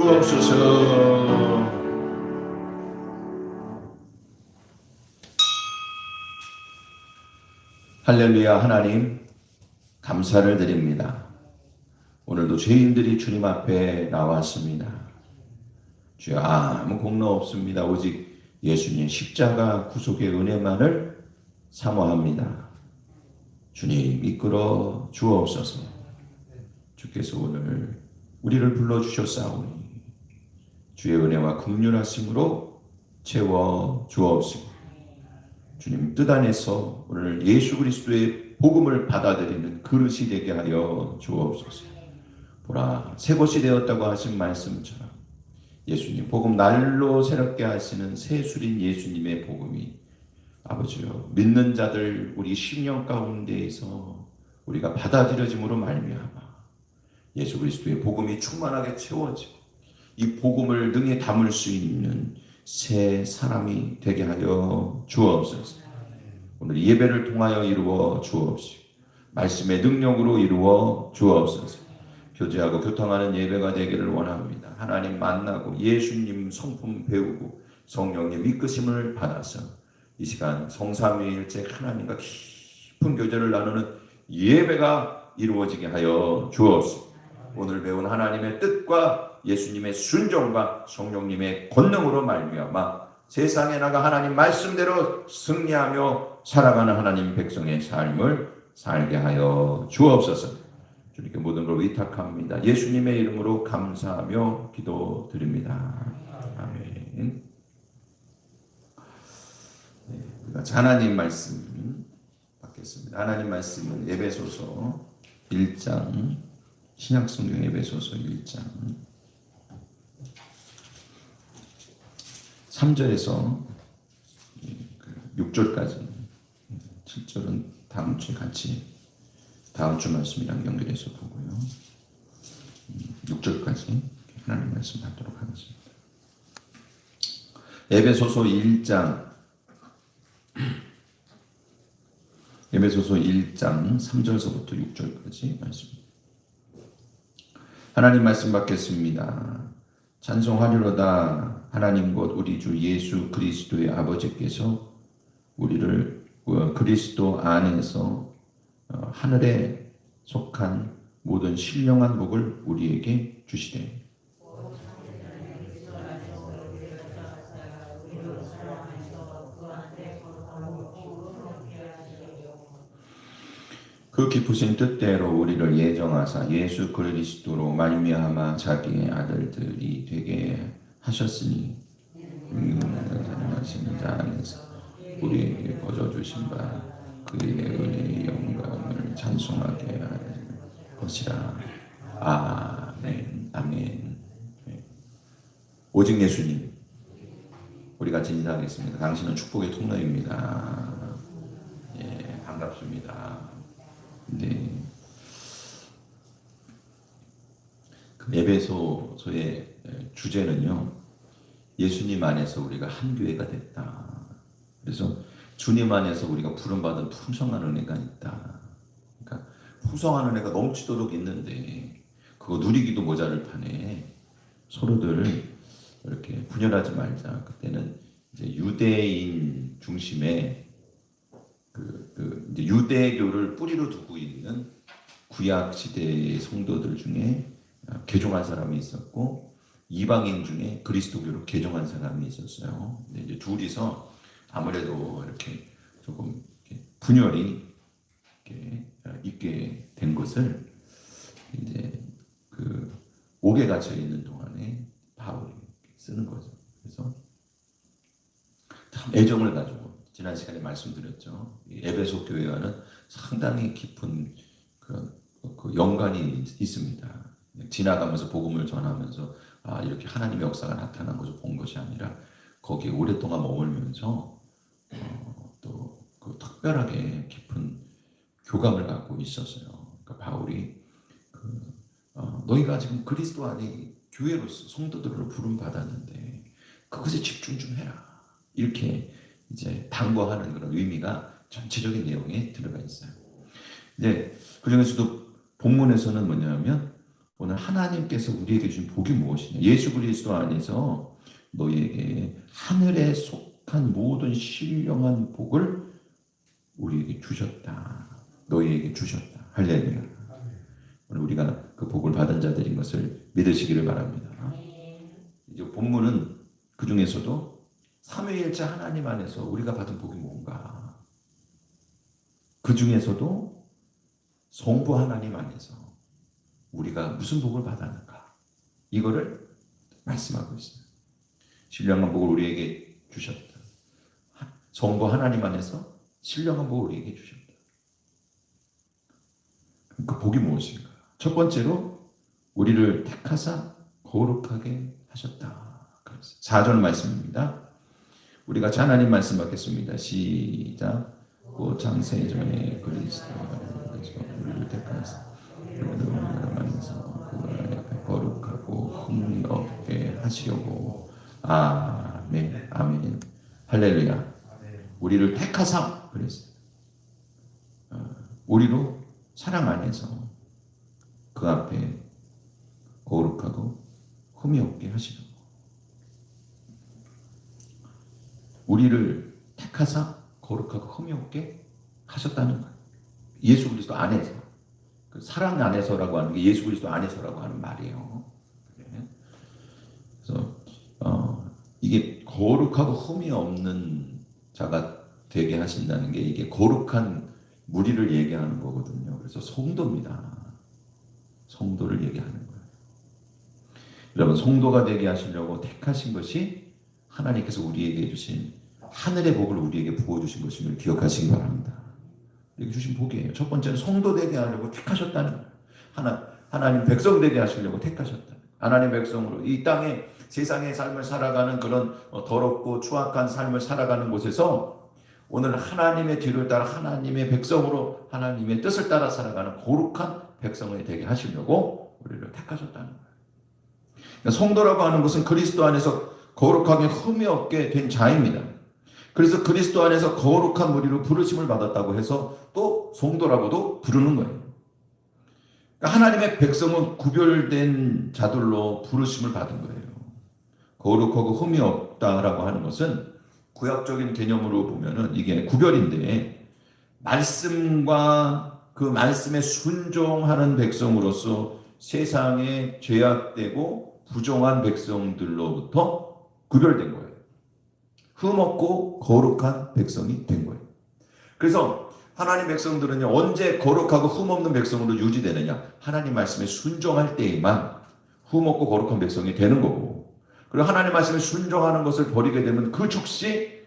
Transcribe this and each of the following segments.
주옵소서. 할렐루야. 하나님 감사를 드립니다. 오늘도 죄인들이 주님 앞에 나왔습니다. 주여, 아무 공로 없습니다. 오직 예수님 십자가 구속의 은혜만을 사모합니다. 주님 이끌어 주옵소서. 주께서 오늘 우리를 불러주셨사오니 주의 은혜와 긍휼하심으로 채워 주옵시고, 주님 뜻 안에서 오늘 예수 그리스도의 복음을 받아들이는 그릇이 되게 하여 주옵소서. 보라, 새 것이 되었다고 하신 말씀처럼 예수님 복음 날로 새롭게 하시는 새술인 예수님의 복음이 아버지여 믿는 자들 우리 심령 가운데에서 우리가 받아들여짐으로 말미암아 예수 그리스도의 복음이 충만하게 채워지고 이 복음을 능히 담을 수 있는 새 사람이 되게 하여 주옵소서. 오늘 예배를 통하여 이루어 주옵시고 말씀의 능력으로 이루어 주옵소서. 교제하고 교통하는 예배가 되기를 원합니다. 하나님 만나고 예수님 성품 배우고 성령님 이끄심을 받아서 이 시간 성삼위일체 하나님과 깊은 교제를 나누는 예배가 이루어지게 하여 주옵소서. 오늘 배운 하나님의 뜻과 예수님의 순종과 성령님의 권능으로 말미암아 세상에 나가 하나님 말씀대로 승리하며 살아가는 하나님 백성의 삶을 살게 하여 주옵소서. 주님께 모든 걸 위탁합니다. 예수님의 이름으로 감사하며 기도드립니다. 아멘. 네, 우리가 하나님 말씀 받겠습니다. 하나님 말씀은 에베소서 1장, 신약성경 에베소서 1장 3절에서 6절까지, 7절은 다음 주에 같이 다음 주 말씀이랑 연결해서 보고요. 6절까지 하나님 말씀 받도록 하겠습니다. 에베소서 1장 3절서부터 6절까지 말씀입니다. 하나님 말씀 받겠습니다. 찬송하리로다. 하나님 곧 우리 주 예수 그리스도의 아버지께서 우리를 그리스도 안에서 하늘에 속한 모든 신령한 복을 우리에게 주시되 그 깊으신 뜻대로 우리를 예정하사 예수 그리스도로 말미암아 자기의 아들들이 되게 하셨으니 하시는 자 안에서 우리에게 거저주신 바 그의 은혜의 영광을 찬송하게 할 것이라. 아멘. 아멘. 오직 예수님, 우리 같이 인사하겠습니다. 당신은 축복의 통로입니다. 예, 반갑습니다. 네. 그 에베소서의 주제는요, 예수님 안에서 우리가 한 교회가 됐다. 그래서 주님 안에서 우리가 부름받은 풍성한 은혜가 있다. 그러니까 풍성한 은혜가 넘치도록 있는데 그거 누리기도 모자를 판에 서로들 이렇게 분열하지 말자. 그때는 이제 유대인 중심의 이제 유대교를 뿌리로 두고 있는 구약 시대의 성도들 중에 개종한 사람이 있었고 이방인 중에 그리스도교로 개종한 사람이 있었어요. 근데 이제 둘이서 아무래도 이렇게 조금 이렇게 분열이 이렇게 있게 된 것을 이제 그 옥에 갇혀 있는 동안에 바울이 쓰는 거죠. 그래서 참 애정을 가지고 지난 시간에 말씀드렸죠. 에베소 교회와는 상당히 깊은 그런 그 연관이 있습니다. 지나가면서 복음을 전하면서 이렇게 하나님의 역사가 나타난 것을 본 것이 아니라 거기에 오랫동안 머물면서 또 그 특별하게 깊은 교감을 갖고 있었어요. 그러니까 바울이 너희가 지금 그리스도 안에 교회로서 성도들로 부름 받았는데 그것에 집중 좀 해라. 이렇게 이제 당부하는 그런 의미가 전체적인 내용에 들어가 있어요. 이제 그 중에서도 본문에서는 뭐냐면 오늘 하나님께서 우리에게 주신 복이 무엇이냐? 예수 그리스도 안에서 너희에게 하늘에 속한 모든 신령한 복을 우리에게 주셨다. 너희에게 주셨다. 할렐루야. 오늘 우리가 그 복을 받은 자들인 것을 믿으시기를 바랍니다. 이제 본문은 그 중에서도 삼위일체 하나님 안에서 우리가 받은 복이 뭔가? 그 중에서도 성부 하나님 안에서 우리가 무슨 복을 받았는가? 이거를 말씀하고 있어요. 신령한 복을 우리에게 주셨다. 성부 하나님 안에서 신령한 복을 우리에게 주셨다. 그 복이 무엇인가? 첫 번째로 우리를 택하사 거룩하게 하셨다. 4절 말씀입니다. 우리가 같이 하나님 말씀 받겠습니다. 시작. 그 창세 전에 그리스도가 우리를 택하사 거룩하고 흠이 없게 하시려고. 아멘. 아멘. 할렐루야. 우리를 택하사 그랬어요. 우리로 사랑 안에서 그 앞에 거룩하고 흠이 없게 하시려고. 우리를 택하사 거룩하고 흠이 없게 하셨다는 거예요. 예수 그리스도 안에서. 그 사랑 안에서라고 하는 게 예수 그리스도 안에서라고 하는 말이에요. 그래서 이게 거룩하고 흠이 없는 자가 되게 하신다는 게 이게 거룩한 무리를 얘기하는 거거든요. 그래서 성도입니다. 성도를 얘기하는 거예요. 여러분, 성도가 되게 하시려고 택하신 것이 하나님께서 우리에게 주신 하늘의 복을 우리에게 부어주신 것임을 기억하시기 바랍니다. 이렇게 주신 복이에요. 첫 번째는 성도 되게 하려고 택하셨다는 거예요. 하나님 백성 되게 하시려고 택하셨다. 하나님 백성으로 이 땅에 세상의 삶을 살아가는 그런 더럽고 추악한 삶을 살아가는 곳에서 오늘 하나님의 뒤를 따라 하나님의 백성으로 하나님의 뜻을 따라 살아가는 거룩한 백성이 되게 하시려고 우리를 택하셨다는 거예요. 그러니까 성도라고 하는 것은 그리스도 안에서 거룩하게 흠이 없게 된 자입니다. 그래서 그리스도 안에서 거룩한 무리로 부르심을 받았다고 해서 또 성도라고도 부르는 거예요. 그러니까 하나님의 백성은 구별된 자들로 부르심을 받은 거예요. 거룩하고 흠이 없다라고 하는 것은 구약적인 개념으로 보면은 이게 구별인데 말씀과 그 말씀에 순종하는 백성으로서 세상에 죄악되고 부정한 백성들로부터 구별된 거예요. 흠없고 거룩한 백성이 된 거예요. 그래서 하나님 백성들은요, 언제 거룩하고 흠없는 백성으로 유지되느냐? 하나님 말씀에 순종할 때에만 흠없고 거룩한 백성이 되는 거고, 그리고 하나님 말씀에 순종하는 것을 버리게 되면 그 즉시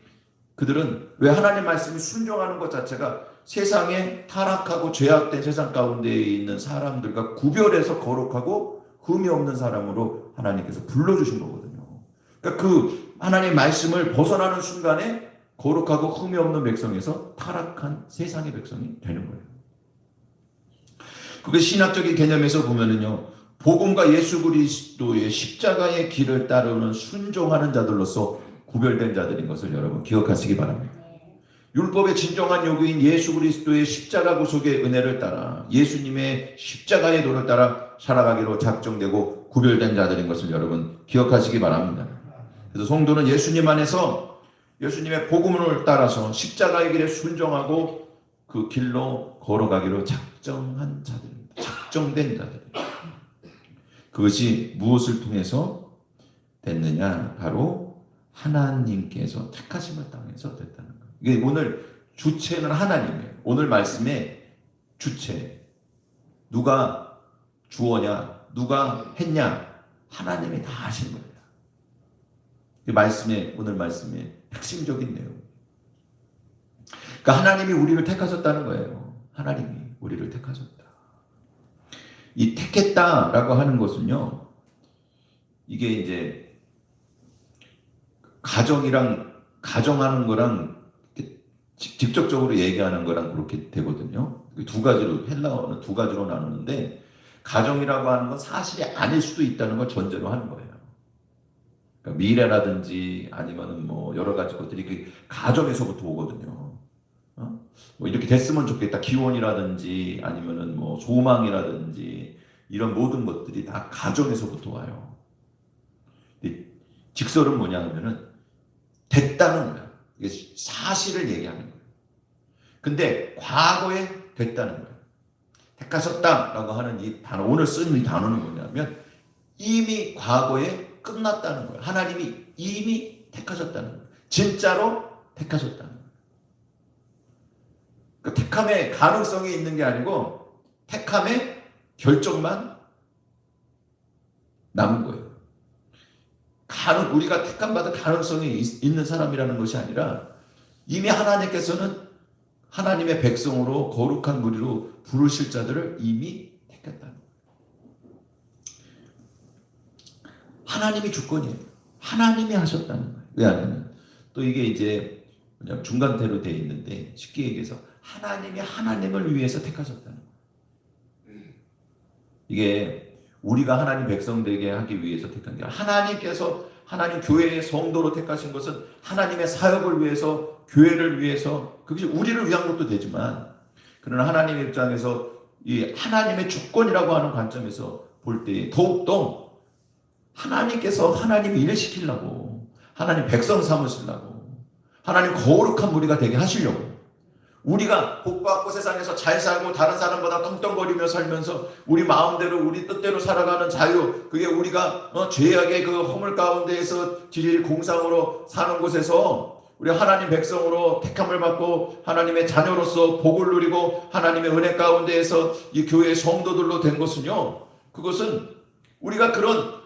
그들은 왜 하나님 말씀에 순종하는 것 자체가 세상에 타락하고 죄악된 세상 가운데 있는 사람들과 구별해서 거룩하고 흠이 없는 사람으로 하나님께서 불러주신 거거든요. 그러니까 그 하나님 말씀을 벗어나는 순간에 거룩하고 흠이 없는 백성에서 타락한 세상의 백성이 되는 거예요. 그게 신학적인 개념에서 보면은요, 복음과 예수 그리스도의 십자가의 길을 따르는 순종하는 자들로서 구별된 자들인 것을 여러분 기억하시기 바랍니다. 율법의 진정한 요구인 예수 그리스도의 십자가 구속의 은혜를 따라 예수님의 십자가의 도를 따라 살아가기로 작정되고 구별된 자들인 것을 여러분 기억하시기 바랍니다. 그래서 성도는 예수님 안에서 예수님의 복음을 따라서 십자가의 길에 순종하고 그 길로 걸어가기로 작정한 자들입니다. 작정된 자들입니다. 그것이 무엇을 통해서 됐느냐? 바로 하나님께서 택하심을 당해서 됐다는 거예요. 이게 오늘 주체는 하나님이에요. 오늘 말씀의 주체. 누가 주어냐? 누가 했냐? 하나님이 다 하신 거예요. 이 말씀의, 오늘 말씀의 핵심적인 내용. 그러니까 하나님이 우리를 택하셨다는 거예요. 하나님이 우리를 택하셨다. 이 택했다라고 하는 것은요, 이게 이제 가정하는 거랑 직접적으로 얘기하는 거랑 그렇게 되거든요. 두 가지로, 헬라어는 두 가지로 나누는데, 가정이라고 하는 건 사실이 아닐 수도 있다는 걸 전제로 하는 거예요. 그러니까 미래라든지 아니면은 뭐 여러 가지 것들이 그 가정에서부터 오거든요. 뭐 이렇게 됐으면 좋겠다. 기원이라든지 아니면은 뭐 소망이라든지 이런 모든 것들이 다 가정에서부터 와요. 직설은 뭐냐 하면은 됐다는 거야. 이게 사실을 얘기하는 거예요. 근데 과거에 됐다는 거예요. 택하셨다라고 하는 이 단어, 오늘 쓴 이 단어는 뭐냐면 이미 과거에 끝났다는 거예요. 하나님이 이미 택하셨다는 거예요. 진짜로 택하셨다는 거예요. 그러니까 택함의 가능성이 있는 게 아니고 택함의 결정만 남은 거예요. 우리가 택함받을 가능성이 있는 사람이라는 것이 아니라 이미 하나님께서는 하나님의 백성으로 거룩한 무리로 부르실 자들을 이미 택했다는 거예요. 하나님이 주권이에요. 하나님이 하셨다는 거예요. 왜 하냐면 또 이게 이제 그냥 중간태로 되어 있는데 쉽게 얘기해서 하나님이 하나님을 위해서 택하셨다는 거예요. 이게 우리가 하나님 백성 되게 하기 위해서 택한 게 아니라 하나님께서 하나님 교회의 성도로 택하신 것은 하나님의 사역을 위해서, 교회를 위해서, 그것이 우리를 위한 것도 되지만 그러나 하나님 입장에서 이 하나님의 주권이라고 하는 관점에서 볼 때 더욱더 하나님께서 하나님 일을 시키려고, 하나님 백성 삼으시려고, 하나님 거룩한 무리가 되게 하시려고, 우리가 복받고 세상에서 잘 살고 다른 사람보다 떵떵거리며 살면서 우리 마음대로 우리 뜻대로 살아가는 자유, 그게 우리가 죄악의 그 허물 가운데에서 지릴 공상으로 사는 곳에서 우리 하나님 백성으로 택함을 받고 하나님의 자녀로서 복을 누리고 하나님의 은혜 가운데에서 이 교회의 성도들로 된 것은요, 그것은 우리가 그런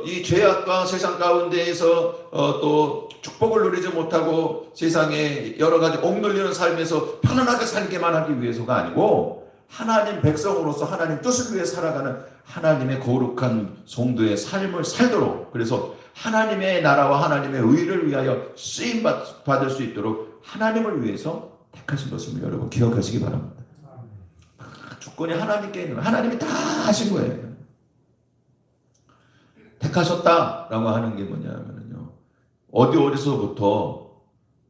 이 죄악과 세상 가운데에서 또 축복을 누리지 못하고 세상에 여러 가지 억눌리는 삶에서 편안하게 살기만 하기 위해서가 아니고 하나님 백성으로서 하나님 뜻을 위해 살아가는 하나님의 거룩한 성도의 삶을 살도록, 그래서 하나님의 나라와 하나님의 의를 위하여 쓰임 받을 수 있도록 하나님을 위해서 택하신 것을 여러분 기억하시기 바랍니다. 주권이 하나님께 있는 거예요. 하나님이 다 하신 거예요. 택하셨다라고 하는 게 뭐냐면요, 어디서부터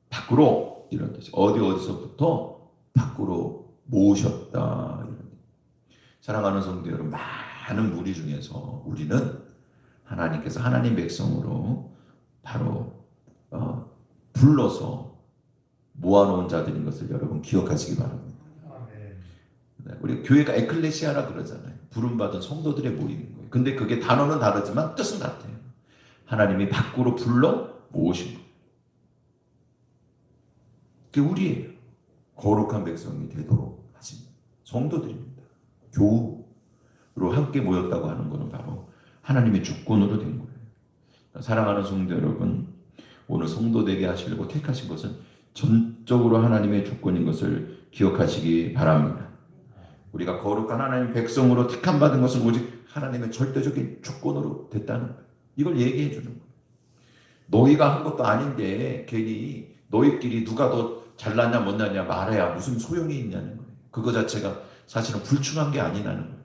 밖으로, 이런 뜻이 어디서부터 밖으로 모으셨다. 이런. 사랑하는 성도 여러분, 많은 무리 중에서 우리는 하나님께서 하나님 백성으로 바로 불러서 모아놓은 자들인 것을 여러분 기억하시기 바랍니다. 우리 교회가 에클레시아라 그러잖아요. 부름받은 성도들의 모임인 거예요. 근데 그게 단어는 다르지만 뜻은 같아요. 하나님이 밖으로 불러 모으신 거예요. 그게 우리예요. 거룩한 백성이 되도록 하신 성도들입니다. 교우로 함께 모였다고 하는 것은 바로 하나님의 주권으로 된 거예요. 사랑하는 성도 여러분, 오늘 성도 되게 하시려고 택하신 것은 전적으로 하나님의 주권인 것을 기억하시기 바랍니다. 우리가 거룩한 하나님 백성으로 택함 받은 것은 오직 하나님의 절대적인 주권으로 됐다는 거예요. 이걸 얘기해 주는 거예요. 너희가 한 것도 아닌데 괜히 너희끼리 누가 더 잘났냐 못났냐 말해야 무슨 소용이 있냐는 거예요. 그거 자체가 사실은 불충한 게 아니라는 거예요.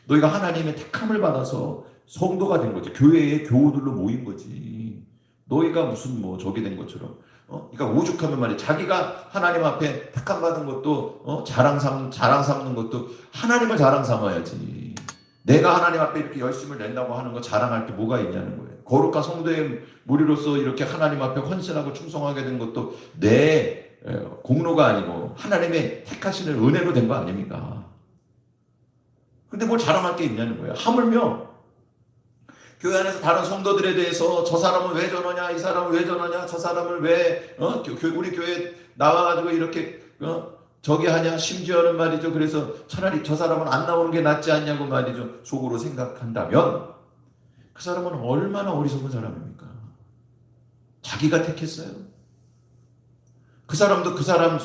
너희가 하나님의 택함을 받아서 성도가 된 거지. 교회의 교우들로 모인 거지. 너희가 무슨 저기 된 것처럼. 그러니까 오죽하면 말이야. 자기가 하나님 앞에 택함 받은 것도 자랑 삼는 것도 하나님을 자랑 삼아야지. 내가 하나님 앞에 이렇게 열심을 낸다고 하는 거 자랑할 게 뭐가 있냐는 거예요. 거룩한 성도의 무리로서 이렇게 하나님 앞에 헌신하고 충성하게 된 것도 내 공로가 아니고 하나님의 택하시는 은혜로 된 거 아닙니까? 근데 뭘 자랑할 게 있냐는 거예요. 하물며 교회 안에서 다른 성도들에 대해서 저 사람은 왜 저러냐, 이 사람은 왜 저러냐, 저 사람을 왜 우리 교회 나와가지고 이렇게 저기 하냐, 심지어는 말이죠. 그래서 차라리 저 사람은 안 나오는 게 낫지 않냐고 말이죠. 속으로 생각한다면 그 사람은 얼마나 어리석은 사람입니까? 자기가 택했어요. 그 사람도 그 사람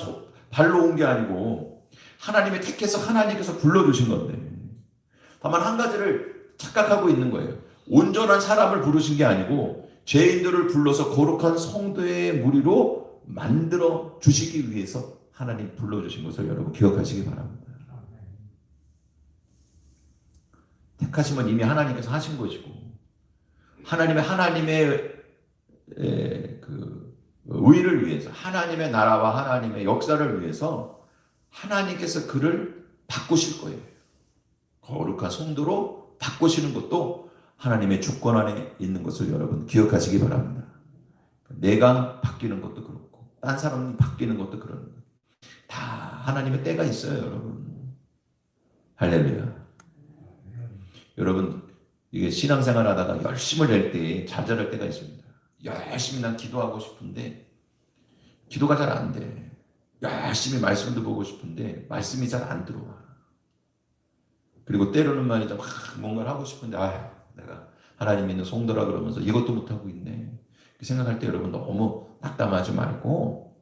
발로 온 게 아니고 하나님이 택해서 하나님께서 불러주신 건데, 다만 한 가지를 착각하고 있는 거예요. 온전한 사람을 부르신 게 아니고 죄인들을 불러서 거룩한 성도의 무리로 만들어 주시기 위해서 하나님 불러주신 것을 여러분 기억하시기 바랍니다. 택하심은 이미 하나님께서 하신 것이고, 하나님의 그 의를 위해서, 하나님의 나라와 하나님의 역사를 위해서 하나님께서 그를 바꾸실 거예요. 거룩한 성도로 바꾸시는 것도 하나님의 주권 안에 있는 것을 여러분 기억하시기 바랍니다. 내가 바뀌는 것도 그렇고 딴 사람이 바뀌는 것도 그런 거예요. 다 하나님의 때가 있어요, 여러분. 할렐루야. 여러분, 이게 신앙생활 하다가 열심을 낼 때 좌절할 때가 있습니다. 열심히 난 기도하고 싶은데 기도가 잘 안 돼. 열심히 말씀도 보고 싶은데 말씀이 잘 안 들어와. 그리고 때로는 말이죠, 뭔가를 하고 싶은데 내가 하나님 있는 성도라 그러면서 이것도 못하고 있네. 생각할 때 여러분 너무 낙담하지 말고,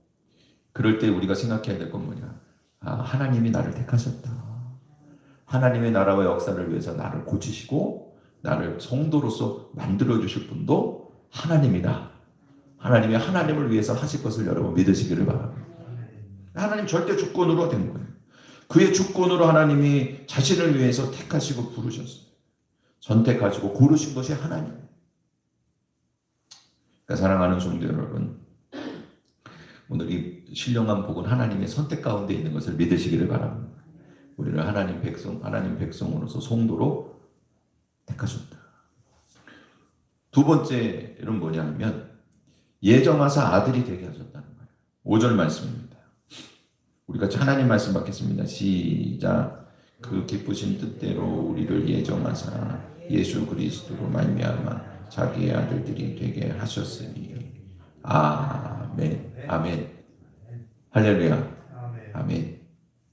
그럴 때 우리가 생각해야 될 건 뭐냐, 하나님이 나를 택하셨다. 하나님의 나라와 역사를 위해서 나를 고치시고 나를 성도로서 만들어주실 분도 하나님이다. 하나님이 하나님을 위해서 하실 것을 여러분 믿으시기를 바랍니다. 하나님 절대 주권으로 된 거예요. 그의 주권으로 하나님이 자신을 위해서 택하시고 부르셨어요. 선택하시고 고르신 것이 하나님. 그러니까 사랑하는 성도 여러분, 오늘 이 신령한 복은 하나님의 선택 가운데 있는 것을 믿으시기를 바랍니다. 우리를 하나님 백성으로서 성도로 택하셨다. 두 번째는 뭐냐면 예정하사 아들이 되게 하셨다는 거예요. 5절 말씀입니다. 우리 같이 하나님 말씀 받겠습니다. 시작. 그 기쁘신 뜻대로 우리를 예정하사 예수 그리스도로 말미암아 자기의 아들들이 되게 하셨으니. 아멘. 아멘. 할렐루야. 아멘.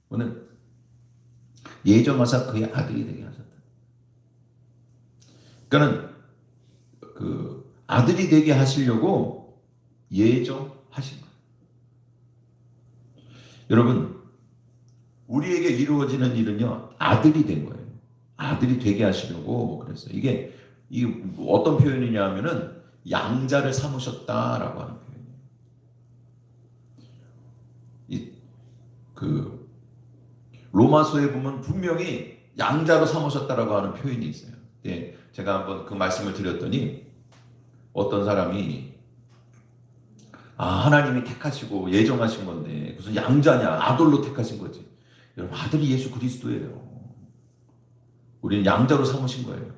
오늘 예정하사 그의 아들이 되게 하셨다. 그러니까는 그 아들이 되게 하시려고 예정하신 거예요. 여러분, 우리에게 이루어지는 일은요, 아들이 된 거예요. 아들이 되게 하시려고 그랬어요. 이게 어떤 표현이냐면은 양자를 삼으셨다라고 하는 표현이에요. 로마서에 보면 분명히 양자로 삼으셨다라고 하는 표현이 있어요. 네, 제가 한번 그 말씀을 드렸더니 어떤 사람이 하나님이 택하시고 예정하신 건데 무슨 양자냐, 아들로 택하신 거지. 여러분, 아들이 예수 그리스도예요. 우리는 양자로 삼으신 거예요.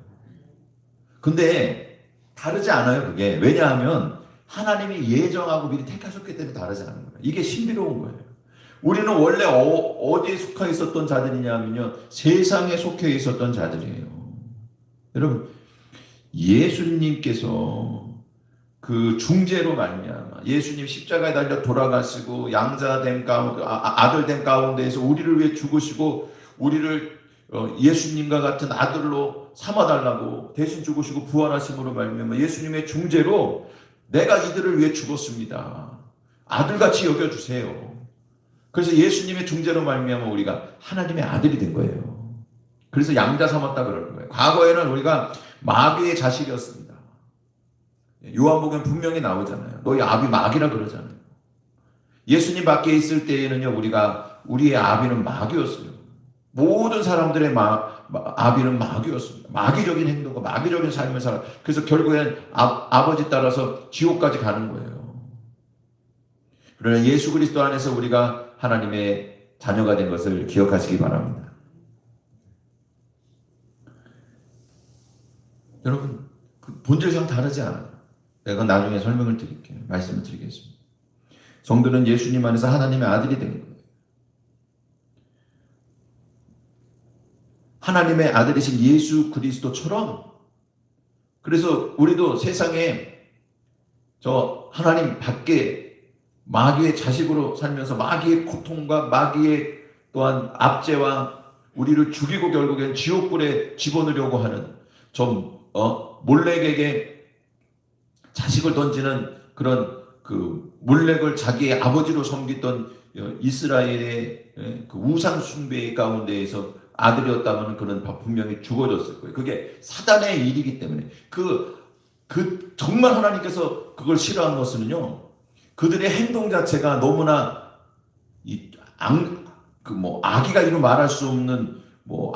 근데 다르지 않아요, 그게. 왜냐하면 하나님이 예정하고 미리 택하셨기 때문에 다르지 않은 거예요. 이게 신비로운 거예요. 우리는 원래 어디에 속해 있었던 자들이냐면요, 세상에 속해 있었던 자들이에요. 여러분, 예수님께서 그 중재로 말미암아 예수님 십자가에 달려 돌아가시고 양자된 가운데, 아들된 가운데에서 우리를 위해 죽으시고 우리를 예수님과 같은 아들로 삼아달라고 대신 죽으시고 부활하심으로 말미암아 예수님의 중재로 내가 이들을 위해 죽었습니다. 아들같이 여겨주세요. 그래서 예수님의 중재로 말미암아 우리가 하나님의 아들이 된 거예요. 그래서 양자 삼았다 그러는 거예요. 과거에는 우리가 마귀의 자식이었습니다. 요한복음 분명히 나오잖아요. 너희 아비 마귀라 그러잖아요. 예수님 밖에 있을 때에는요, 우리의 아비는 마귀였어요. 모든 사람들의 아비는 마귀였습니다. 마귀적인 행동과 마귀적인 삶을 살아. 그래서 결국엔 아버지 따라서 지옥까지 가는 거예요. 그러나 예수 그리스도 안에서 우리가 하나님의 자녀가 된 것을 기억하시기 바랍니다. 여러분, 그 본질상 다르지 않아요. 내가 나중에 설명을 드릴게요. 말씀을 드리겠습니다. 성도는 예수님 안에서 하나님의 아들이 된 거예요. 하나님의 아들이신 예수 그리스도처럼, 그래서 우리도 세상에 저 하나님 밖에 마귀의 자식으로 살면서 마귀의 고통과 마귀의 또한 압제와 우리를 죽이고 결국엔 지옥불에 집어넣으려고 하는 몰렉에게 자식을 던지는 그런 그 몰렉을 자기의 아버지로 섬기던 이스라엘의 그 우상 숭배 가운데에서 아들이었다면 그는 분명히 죽어졌을 거예요. 그게 사단의 일이기 때문에 정말 하나님께서 그걸 싫어한 것은요, 그들의 행동 자체가 너무나 악의가 이루 말할 수 없는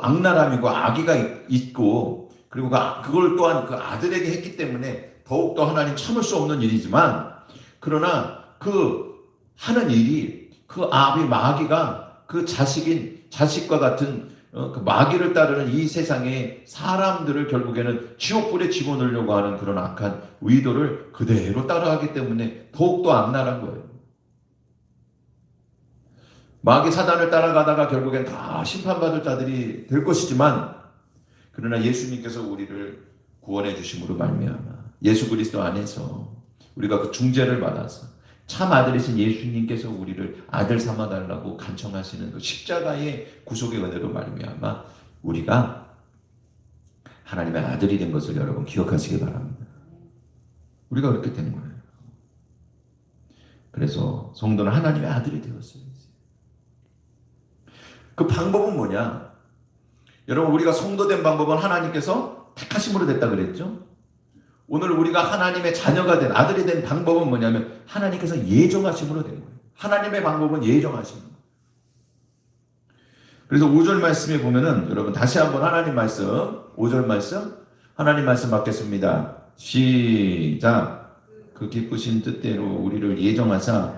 악랄함이고 악의가 있고, 그리고 그걸 또한 그 아들에게 했기 때문에 더욱더 하나님 참을 수 없는 일이지만, 그러나 그 하는 일이 그 아비 마귀가 그 자식과 같은 그 마귀를 따르는 이 세상의 사람들을 결국에는 지옥불에 집어넣으려고 하는 그런 악한 의도를 그대로 따라하기 때문에 더욱더 악랄한 거예요. 마귀 사단을 따라가다가 결국엔 다 심판받을 자들이 될 것이지만, 그러나 예수님께서 우리를 구원해 주심으로 말미암아 예수 그리스도 안에서 우리가 그 중재를 받아서 참 아들이신 예수님께서 우리를 아들 삼아 달라고 간청하시는 그 십자가의 구속의 은혜로 말미암아 우리가 하나님의 아들이 된 것을 여러분 기억하시기 바랍니다. 우리가 그렇게 된 거예요. 그래서 성도는 하나님의 아들이 되었어요. 그 방법은 뭐냐? 여러분, 우리가 성도된 방법은 하나님께서 택하심으로 됐다 그랬죠? 오늘 우리가 하나님의 자녀가 된 아들이 된 방법은 뭐냐면 하나님께서 예정하심으로 된 거예요. 하나님의 방법은 예정하심. 그래서 5절 말씀에 보면은 여러분 다시 한번 하나님 말씀 5절 말씀 하나님 말씀 받겠습니다. 시작. 그 기쁘신 뜻대로 우리를 예정하사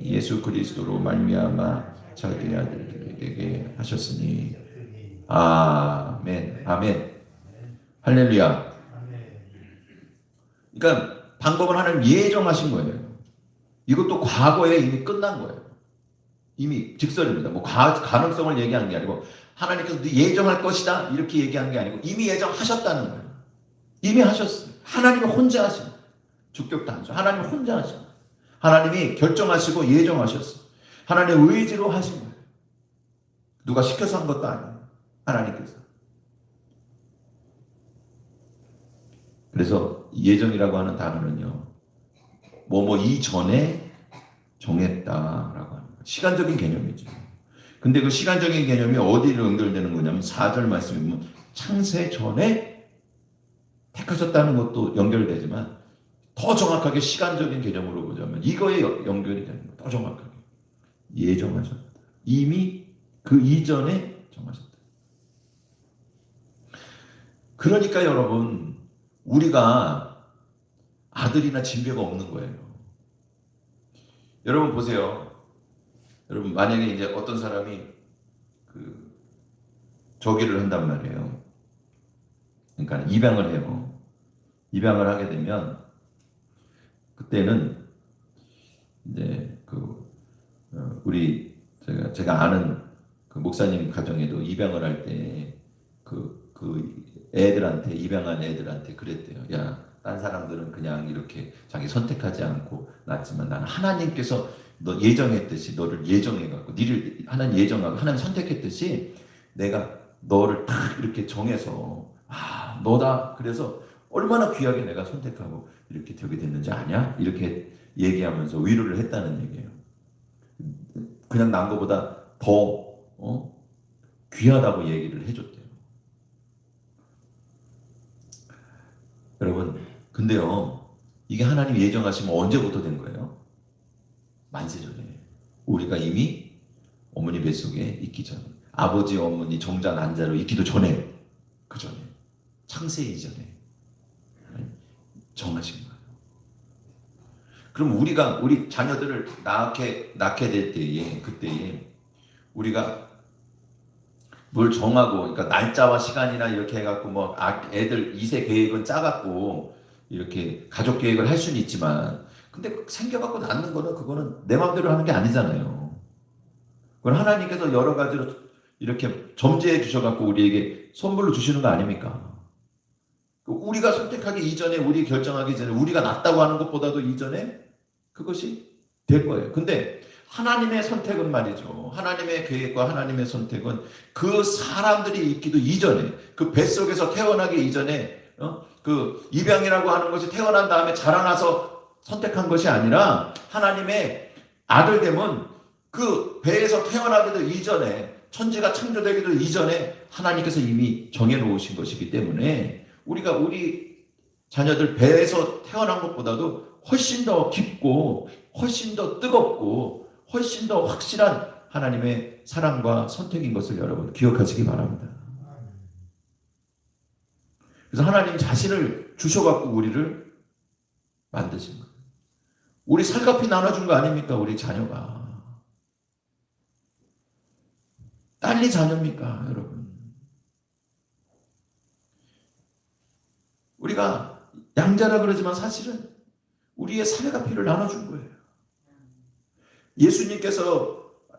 예수 그리스도로 말미암아 자기 아들에게 하셨으니. 아멘. 아멘. 할렐루야. 그러니까 방법은 하나님 예정하신 거예요. 이것도 과거에 이미 끝난 거예요. 이미 직설입니다. 뭐 가능성을 얘기한 게 아니고 하나님께서 예정할 것이다 이렇게 얘기한 게 아니고 이미 예정하셨다는 거예요. 이미 하셨어요. 하나님이 혼자 하신 거예요. 주격 단수. 하나님이 혼자 하신 거예요. 하나님이 결정하시고 예정하셨어요. 하나님의 의지로 하신 거예요. 누가 시켜서 한 것도 아니에요. 하나님께서. 그래서 예정이라고 하는 단어는요, 이전에 정했다라고 합니다. 시간적인 개념이죠. 근데 그 시간적인 개념이 어디로 연결되는 거냐면 4절 말씀에 보면 창세 전에 택하셨다는 것도 연결되지만 더 정확하게 시간적인 개념으로 보자면 이거에 연결이 되는 거예요. 더 정확하게. 예정하셨다. 이미 그 이전에 정하셨다. 그러니까 여러분, 우리가 아들이나 진배가 없는 거예요. 여러분 보세요. 여러분 만약에 이제 어떤 사람이 저기를 한단 말이에요. 그러니까 입양을 해요. 입양을 하게 되면 그때는 이제 우리 제가 아는 그 목사님 가정에도 입양을 할 때 애들한테 입양한 애들한테 그랬대요. 야, 딴 사람들은 그냥 이렇게 자기 선택하지 않고 낳지만 나는 하나님께서 너 예정했듯이 너를 예정해갖고 니를 하나님 예정하고 하나님 선택했듯이 내가 너를 딱 이렇게 정해서 너다. 그래서 얼마나 귀하게 내가 선택하고 이렇게 되게 됐는지 아냐? 이렇게 얘기하면서 위로를 했다는 얘기예요. 그냥 난 거보다 더 귀하다고 얘기를 해줬대요. 여러분, 근데요, 이게 하나님 예정하시면 언제부터 된 거예요? 만세전에. 우리가 이미 어머니 뱃속에 있기 전에, 아버지 어머니 정자 난자로 있기도 전에, 그 전에, 창세 이전에 정하신 거예요. 그럼 우리 자녀들을 낳게 될 때에, 그때에 우리가 뭘 정하고, 그러니까 날짜와 시간이나 이렇게 해갖고 애들 2세 계획은 짜갖고 이렇게 가족 계획을 할 수는 있지만, 근데 생겨갖고 낳는 거는 그거는 내 마음대로 하는 게 아니잖아요. 그건 하나님께서 여러 가지로 이렇게 점지해 주셔갖고 우리에게 선물로 주시는 거 아닙니까? 우리가 선택하기 이전에, 우리 결정하기 전에, 우리가 낳았다고 하는 것보다도 이전에 그것이 될 거예요. 근데 하나님의 선택은 말이죠. 하나님의 계획과 하나님의 선택은 그 사람들이 있기도 이전에, 그 뱃속에서 태어나기 이전에, 그 입양이라고 하는 것이 태어난 다음에 자라나서 선택한 것이 아니라 하나님의 아들됨은 그 배에서 태어나기도 이전에, 천지가 창조되기도 이전에 하나님께서 이미 정해놓으신 것이기 때문에 우리 자녀들 배에서 태어난 것보다도 훨씬 더 깊고 훨씬 더 뜨겁고 훨씬 더 확실한 하나님의 사랑과 선택인 것을 여러분 기억하시기 바랍니다. 그래서 하나님 자신을 주셔갖고 우리를 만드신 거예요. 우리 살갑이 나눠준 거 아닙니까? 우리 자녀가. 딸이 자녀입니까? 여러분. 우리가 양자라 그러지만 사실은 우리의 살과 피를 나눠준 거예요.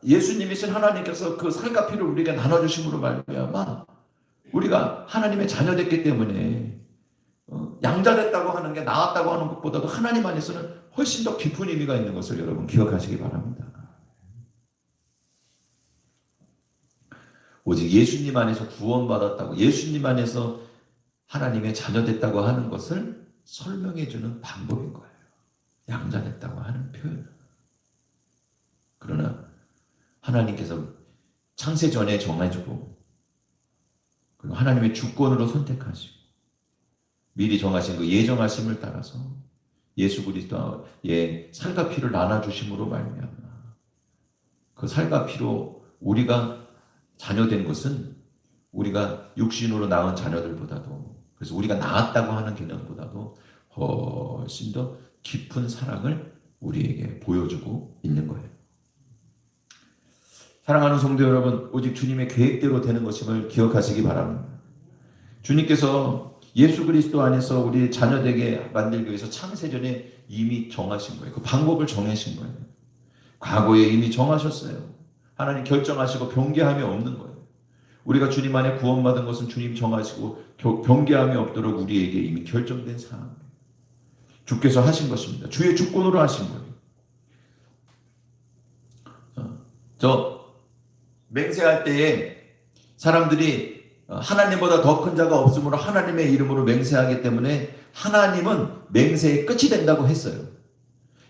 예수님이신 하나님께서 그 살과 피를 우리에게 나눠주심으로 말미암아 우리가 하나님의 자녀됐기 때문에 양자됐다고 하는 게 나았다고 하는 것보다도 하나님 안에서는 훨씬 더 깊은 의미가 있는 것을 여러분 기억하시기 바랍니다. 오직 예수님 안에서 구원받았다고, 예수님 안에서 하나님의 자녀됐다고 하는 것을 설명해주는 방법인 거예요. 양자됐다고 하는 표현. 그러나 하나님께서 창세 전에 정해주고 그리고 하나님의 주권으로 선택하시고 미리 정하신 그 예정하심을 따라서 예수 그리스도의 살과 피를 나눠주심으로 말미암아 그 살과 피로 우리가 자녀된 것은 우리가 육신으로 낳은 자녀들보다도, 그래서 우리가 낳았다고 하는 개념보다도 훨씬 더 깊은 사랑을 우리에게 보여주고 있는 거예요. 사랑하는 성도 여러분, 오직 주님의 계획대로 되는 것임을 기억하시기 바랍니다. 주님께서 예수 그리스도 안에서 우리 자녀되게 만들기 위해서 창세전에 이미 정하신 거예요. 그 방법을 정하신 거예요. 과거에 이미 정하셨어요. 하나님 결정하시고 변개함이 없는 거예요. 우리가 주님 안에 구원받은 것은 주님 정하시고 변개함이 없도록 우리에게 이미 결정된 사항이에요. 주께서 하신 것입니다. 주의 주권으로 하신 거예요. 저 맹세할 때에 사람들이 하나님보다 더 큰 자가 없으므로 하나님의 이름으로 맹세하기 때문에 하나님은 맹세의 끝이 된다고 했어요.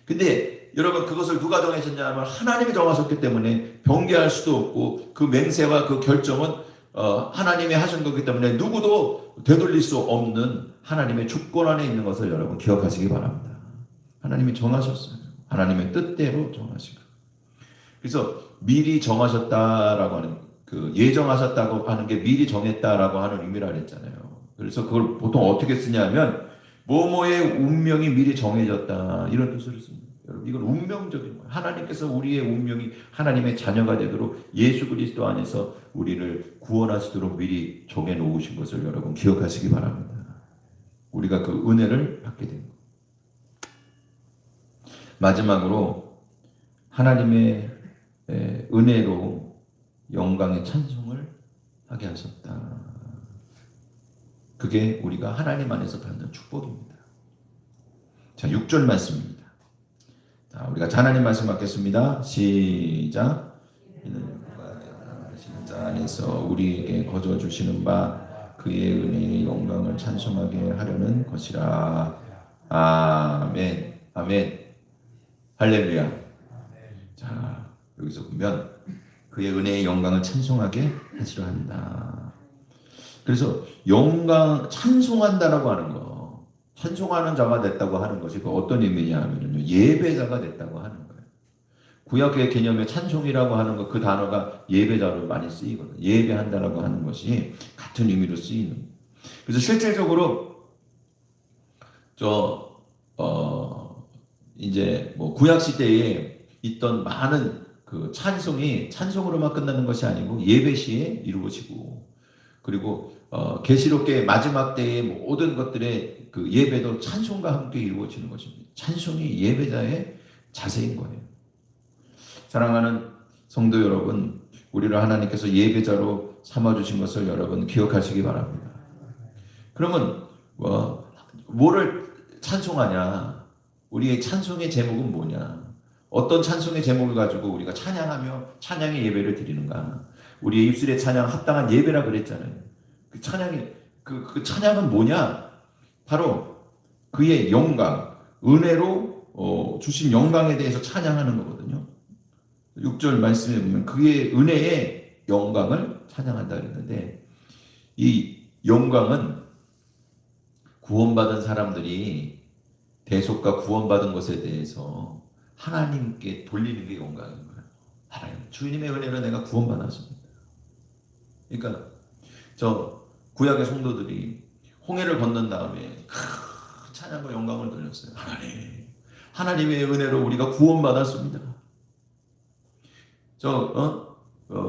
근데 여러분 그것을 누가 정하셨냐 하면 하나님이 정하셨기 때문에 변개할 수도 없고 그 맹세와 그 결정은 하나님이 하신 거기 때문에 누구도 되돌릴 수 없는 하나님의 주권 안에 있는 것을 여러분 기억하시기 바랍니다. 하나님이 정하셨어요. 하나님의 뜻대로 정하시고. 그래서 미리 정하셨다라고 하는 그 예정하셨다고 하는 게 미리 정했다라고 하는 의미라 그랬잖아요. 그래서 그걸 보통 어떻게 쓰냐면 뭐뭐의 운명이 미리 정해졌다 이런 뜻으로 씁니다. 여러분 이건 운명적인 거예요. 하나님께서 우리의 운명이 하나님의 자녀가 되도록 예수 그리스도 안에서 우리를 구원하시도록 미리 정해 놓으신 것을 여러분 기억하시기 바랍니다. 우리가 그 은혜를 받게 된 거예요. 마지막으로 하나님의 은혜로 영광의 찬송을 하게 하셨다. 그게 우리가 하나님 안에서 받는 축복입니다. 자, 6절 말씀입니다. 자, 우리가 하나님 말씀 받겠습니다. 시작. 이는 하시는 자 안에서 우리에게 거저 주시는 바 그의 은혜의 영광을 찬송하게 하려는 것이라. 아멘. 아멘. 할렐루야. 자, 여기서 보면 그의 은혜의 영광을 찬송하게 하시려 한다. 그래서 영광 찬송한다라고 하는 거, 찬송하는 자가 됐다고 하는 것이 그 어떤 의미냐 하면요, 예배자가 됐다고 하는 거예요. 구약의 개념의 찬송이라고 하는 것, 그 단어가 예배자로 많이 쓰이거든요. 예배한다라고 하는 것이 같은 의미로 쓰이는. 그래서 실질적으로 이제 뭐 구약 시대에 있던 많은 그 찬송이 찬송으로만 끝나는 것이 아니고 예배 시에 이루어지고, 그리고 계시록의 마지막 때의 모든 것들의 그 예배도 찬송과 함께 이루어지는 것입니다. 찬송이 예배자의 자세인 거예요. 사랑하는 성도 여러분, 우리를 하나님께서 예배자로 삼아주신 것을 여러분 기억하시기 바랍니다. 그러면 뭐를 찬송하냐? 우리의 찬송의 제목은 뭐냐? 어떤 찬송의 제목을 가지고 우리가 찬양하며 찬양의 예배를 드리는가? 우리의 입술의 찬양 합당한 예배라 그랬잖아요. 그 찬양이 그 찬양은 뭐냐? 바로 그의 영광, 은혜로 주신 영광에 대해서 찬양하는 거거든요. 6절 말씀에 보면 그의 은혜의 영광을 찬양한다 그랬는데, 이 영광은 구원받은 사람들이 대속과 구원받은 것에 대해서 하나님께 돌리는 게 영광인 거예요. 하나님, 주님의 은혜로 내가 구원받았습니다. 그러니까 저 구약의 성도들이 홍해를 건넌 다음에 찬양과 영광을 돌렸어요. 하나님의 은혜로 우리가 구원받았습니다.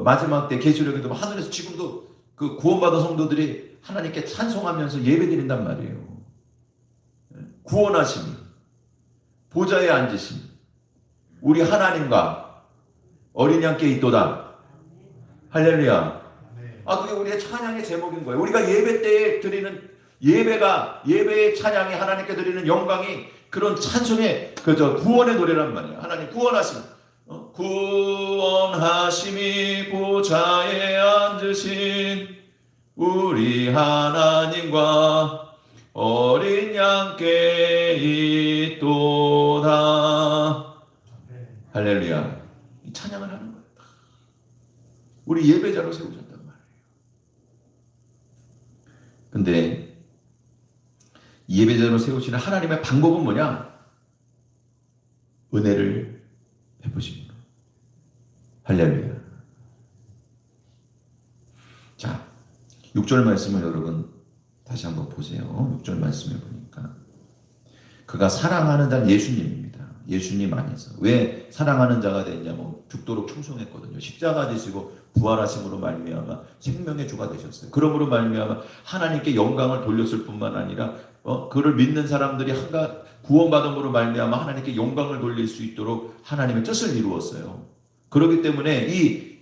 마지막 때 계시록에도 하늘에서 지금도 그 구원받은 성도들이 하나님께 찬송하면서 예배드린단 말이에요. 구원하심이, 보좌에 앉으심이 우리 하나님과 어린 양께 있도다. 할렐루야. 그게 우리의 찬양의 제목인 거예요. 우리가 예배 때에 드리는 예배의 찬양이 하나님께 드리는 영광이 그런 찬송의 구원의 노래란 말이에요. 하나님 구원하심, 구원하심이 보좌에 앉으신 우리 하나님과 어린 양께 있도다. 할렐루야. 찬양을 하는 거예요. 우리 예배자로 세우셨단 말이에요. 근데 예배자로 세우시는 하나님의 방법은 뭐냐? 은혜를 베푸시는 거예요. 할렐루야. 자, 6절 말씀을 여러분 다시 한번 보세요. 6절 말씀을 보니까 그가 사랑하는 자는 예수님입니다. 예수님 안에서. 왜 사랑하는 자가 됐냐면 죽도록 충성했거든요. 십자가 지시고 부활하심으로 말미암아 생명의 주가 되셨어요. 그러므로 말미암아 하나님께 영광을 돌렸을 뿐만 아니라 그를 믿는 사람들이 구원받음으로 말미암아 하나님께 영광을 돌릴 수 있도록 하나님의 뜻을 이루었어요. 그렇기 때문에 이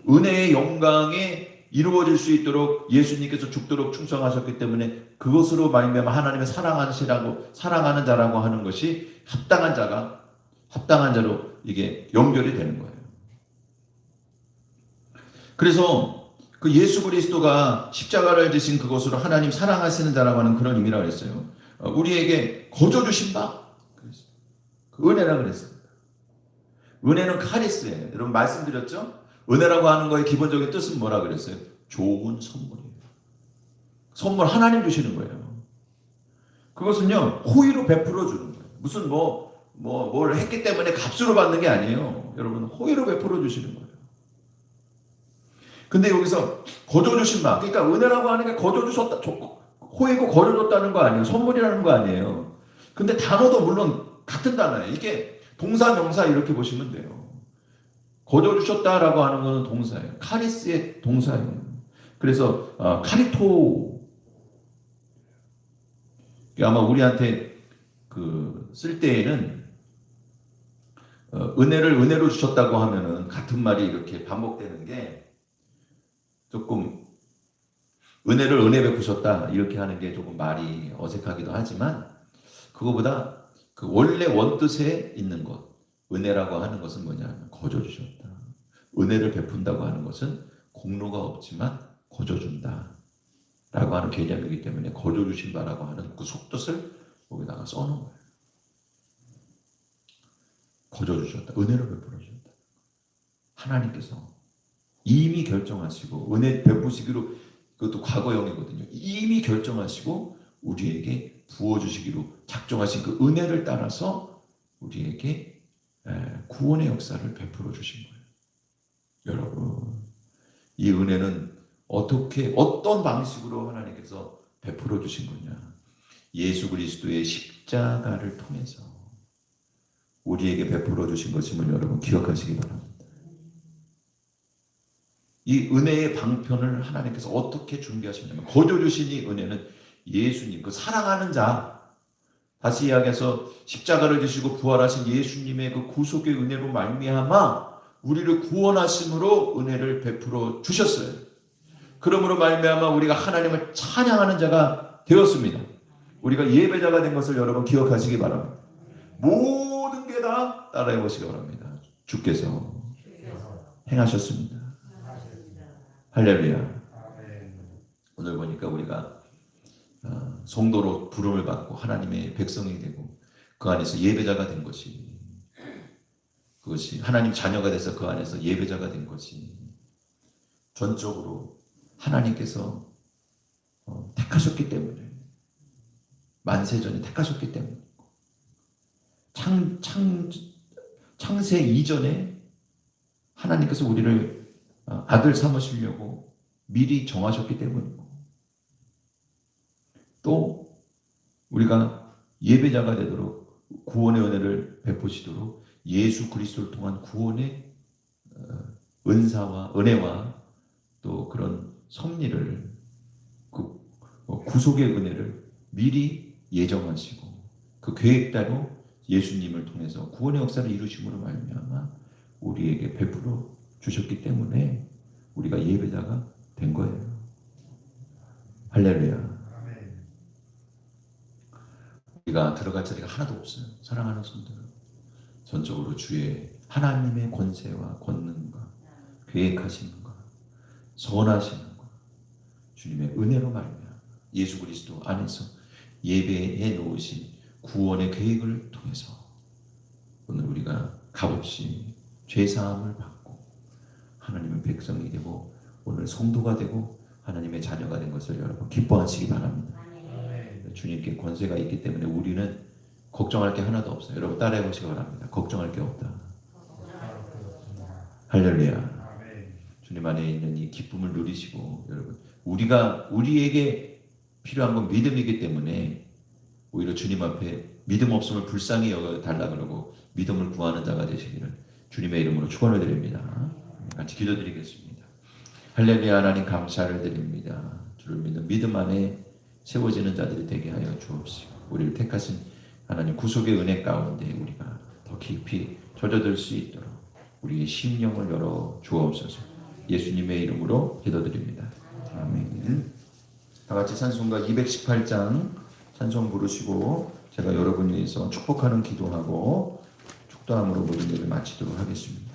은혜의 영광이 이루어질 수 있도록 예수님께서 죽도록 충성하셨기 때문에 그것으로 말미암아 하나님의 사랑하는 자라고 하는 것이 합당한 자로 이게 연결이 되는 거예요. 그래서 그 예수 그리스도가 십자가를 지신 그것으로 하나님 사랑하시는 자라고 하는 그런 의미라고 했어요. 우리에게 거저 주신 바 그 은혜라고 그랬습니다. 은혜는 카리스예요. 여러분 말씀드렸죠? 은혜라고 하는 거의 기본적인 뜻은 뭐라 그랬어요? 좋은 선물이에요. 선물 하나님 주시는 거예요. 그것은요 호의로 베풀어 주는 거예요. 무슨 뭘 했기 때문에 값으로 받는 게 아니에요. 여러분 호의로 베풀어 주시는 거예요. 근데 여기서 거저 주신 바, 그러니까 은혜라고 하는 게 거저 주셨다, 호의고 거저 줬다는 거 아니에요. 선물이라는 거 아니에요. 근데 단어도 물론 같은 단어예요. 이게 동사 명사 이렇게 보시면 돼요. 거저 주셨다라고 하는 것은 동사예요. 카리스의 동사예요. 그래서 카리토, 아마 우리한테 쓸 때에는 은혜로 주셨다고 하면은 같은 말이 이렇게 반복되는 게 조금 은혜를 은혜 베푸셨다 이렇게 하는 게 조금 말이 어색하기도 하지만 그거보다 그 원래 원뜻에 있는 것, 은혜라고 하는 것은 뭐냐? 거저 주셨다. 은혜를 베푼다고 하는 것은 공로가 없지만 거저 준다 라고 하는 개념이기 때문에 거저 주신 바라고 하는 그 속뜻을 거기다가 써놓은 거예요. 거저 주셨다. 은혜를 베풀어 주셨다. 하나님께서 이미 결정하시고 은혜 베푸시기로, 그것도 과거형이거든요. 이미 결정하시고 우리에게 부어주시기로 작정하신 그 은혜를 따라서 우리에게 구원의 역사를 베풀어 주신 거예요. 여러분, 이 은혜는 어떤 방식으로 하나님께서 베풀어 주신 거냐? 예수 그리스도의 십자가를 통해서 우리에게 베풀어 주신 것임을 여러분 기억하시기 바랍니다. 이 은혜의 방편을 하나님께서 어떻게 준비하셨냐면 거저 주신 이 은혜는 예수님, 그 사랑하는 자, 다시 이야기해서 십자가를 지시고 부활하신 예수님의 그 구속의 은혜로 말미암아 우리를 구원하심으로 은혜를 베풀어 주셨어요. 그러므로 말미암아 우리가 하나님을 찬양하는 자가 되었습니다. 우리가 예배자가 된 것을 여러분 기억하시기 바랍니다. 모든 게 다 따라해 보시기 바랍니다. 주께서 행하셨습니다. 할렐루야. 오늘 보니까 우리가 성도로 부름을 받고 하나님의 백성이 되고 그 안에서 예배자가 된 것이, 그것이 하나님 자녀가 돼서 그 안에서 예배자가 된 것이 전적으로 하나님께서 택하셨기 때문에, 만세전에 택하셨기 때문에, 창세 이전에 하나님께서 우리를 아들 삼으시려고 미리 정하셨기 때문이고, 또 우리가 예배자가 되도록 구원의 은혜를 베푸시도록 예수 그리스도를 통한 구원의 은사와 은혜와 또 그런 섭리를, 구속의 은혜를 미리 예정하시고 그 계획대로 예수님을 통해서 구원의 역사를 이루심으로 말미암아 우리에게 베풀어 주셨기 때문에 우리가 예배자가 된 거예요. 할렐루야. 우리가 들어갈 자리가 하나도 없어요. 사랑하는 성도들, 전적으로 주의 하나님의 권세와 권능과 계획하시는 것, 선하시는 것, 주님의 은혜로 말미암아 예수 그리스도 안에서 예배해 놓으신 구원의 계획을 통해서 오늘 우리가 값없이 죄사함을 받고 하나님의 백성이 되고 오늘 성도가 되고 하나님의 자녀가 된 것을 여러분 기뻐하시기 바랍니다. 주님께 권세가 있기 때문에 우리는 걱정할 게 하나도 없어요. 여러분 따라해 보시기 바랍니다. 걱정할 게 없다. 할렐루야. 주님 안에 있는 이 기쁨을 누리시고 여러분 우리에게 필요한 건 믿음이기 때문에 오히려 주님 앞에 믿음 없음을 불쌍히 여겨달라 그러고 믿음을 구하는 자가 되시기를 주님의 이름으로 축원을 드립니다. 같이 기도드리겠습니다. 할렐루야. 하나님 감사를 드립니다. 주를 믿는 믿음 안에 세워지는 자들이 되게 하여 주옵시고 우리를 택하신 하나님 구속의 은혜 가운데 우리가 더 깊이 젖어들 수 있도록 우리의 심령을 열어 주옵소서. 예수님의 이름으로 기도드립니다. 아멘. 다 같이 찬송가 218장 찬송 부르시고 제가 여러분을 위해서 축복하는 기도하고 축도함으로 모든 일을 마치도록 하겠습니다.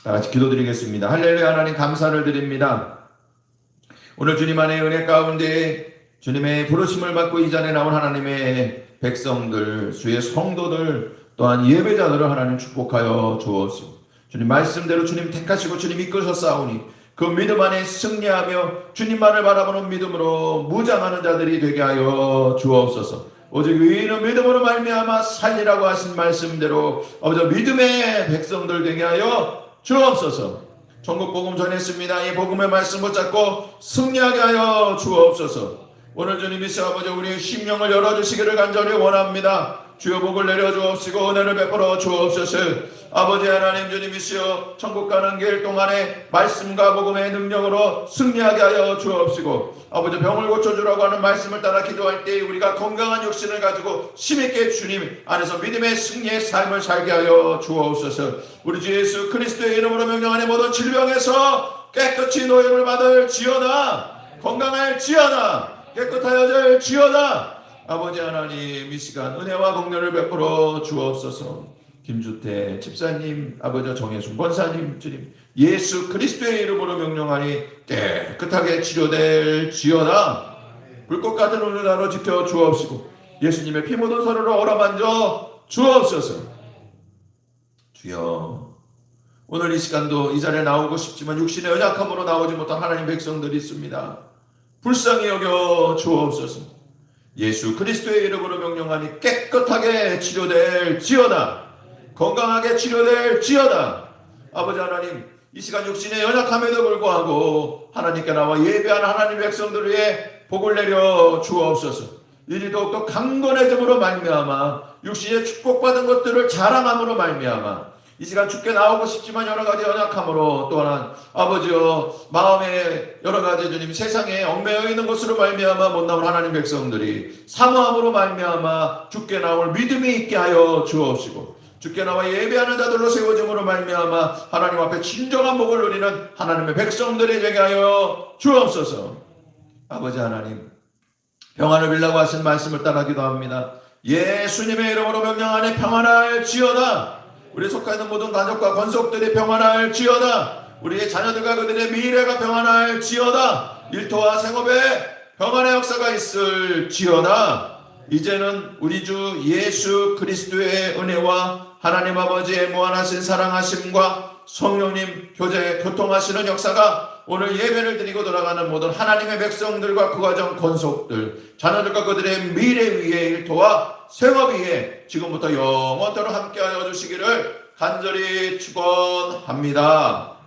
다 같이 기도드리겠습니다. 할렐루야. 하나님 감사를 드립니다. 오늘 주님 안의 은혜 가운데 주님의 부르심을 받고 이 자리에 나온 하나님의 백성들, 주의 성도들 또한 예배자들을 하나님 축복하여 주옵시고 주님 말씀대로 주님 택하시고 주님 이끄셨사오니 그 믿음 안에 승리하며 주님만을 바라보는 믿음으로 무장하는 자들이 되게 하여 주옵소서. 오직 의인은 믿음으로 말미암아 살리라고 하신 말씀대로 아버지 믿음의 백성들 되게 하여 주옵소서. 전국 복음 전했습니다. 이 복음의 말씀 붙잡고 승리하게 하여 주옵소서. 오늘 주님이시여 아버지 우리의 심령을 열어주시기를 간절히 원합니다. 주여 복을 내려주옵시고 은혜를 베풀어 주옵소서. 아버지 하나님 주님이시여 천국 가는 길 동안에 말씀과 복음의 능력으로 승리하게 하여 주옵시고 아버지 병을 고쳐주라고 하는 말씀을 따라 기도할 때 우리가 건강한 육신을 가지고 힘있게 주님 안에서 믿음의 승리의 삶을 살게 하여 주옵소서. 우리 주 예수 그리스도의 이름으로 명령하는 모든 질병에서 깨끗이 노임을 받을 지어다. 건강할지어다. 깨끗하여질 지어다. 아버지 하나님 이 시간 은혜와 복렬을 베풀어 주옵소서. 김주태 집사님, 아버지 정혜순 권사님, 주님 예수 그리스도의 이름으로 명령하니 깨끗하게 치료될 지어다. 불꽃 같은 오늘 하루 지켜 주옵시고 예수님의 피 묻은 손으로 어루만져 주옵소서. 주여 오늘 이 시간도 이 자리에 나오고 싶지만 육신의 연약함으로 나오지 못한 하나님 백성들이 있습니다. 불쌍히 여겨 주옵소서. 예수 그리스도의 이름으로 명령하니 깨끗하게 치료될지어다. 건강하게 치료될지어다. 아버지 하나님, 이 시간 육신의 연약함에도 불구하고 하나님께 나와 예배하는 하나님 백성들 위해 복을 내려 주옵소서. 일이 더욱더 강건해짐으로 말미암아 육신의 축복받은 것들을 자랑함으로 말미암아 이 시간 주께 나오고 싶지만 여러 가지 연약함으로 또한 아버지여 마음에 여러 가지 주님 세상에 얽매여 있는 것으로 말미암아 못 나온 하나님 백성들이 사모함으로 말미암아 주께 나올 믿음이 있게 하여 주옵시고 주께 나와 예배하는 자들로 세워짐으로 말미암아 하나님 앞에 진정한 복을 누리는 하나님의 백성들이 되게 하여 주옵소서. 아버지 하나님, 평안을 빌라고 하신 말씀을 따라 기도합니다. 예수님의 이름으로 명령하니 평안할지어다. 우리 속해 있는 모든 가족과 권속들이 평안할지어다. 우리의 자녀들과 그들의 미래가 평안할지어다. 일터와 생업에 평안의 역사가 있을지어다. 이제는 우리 주 예수 그리스도의 은혜와 하나님 아버지의 무한하신 사랑하심과 성령님 교통하시는 역사가 오늘 예배를 드리고 돌아가는 모든 하나님의 백성들과 그 가정 권속들 자녀들과 그들의 미래 위에 일터와 생업 위에 지금부터 영원토록 함께하여 주시기를 간절히 축원합니다.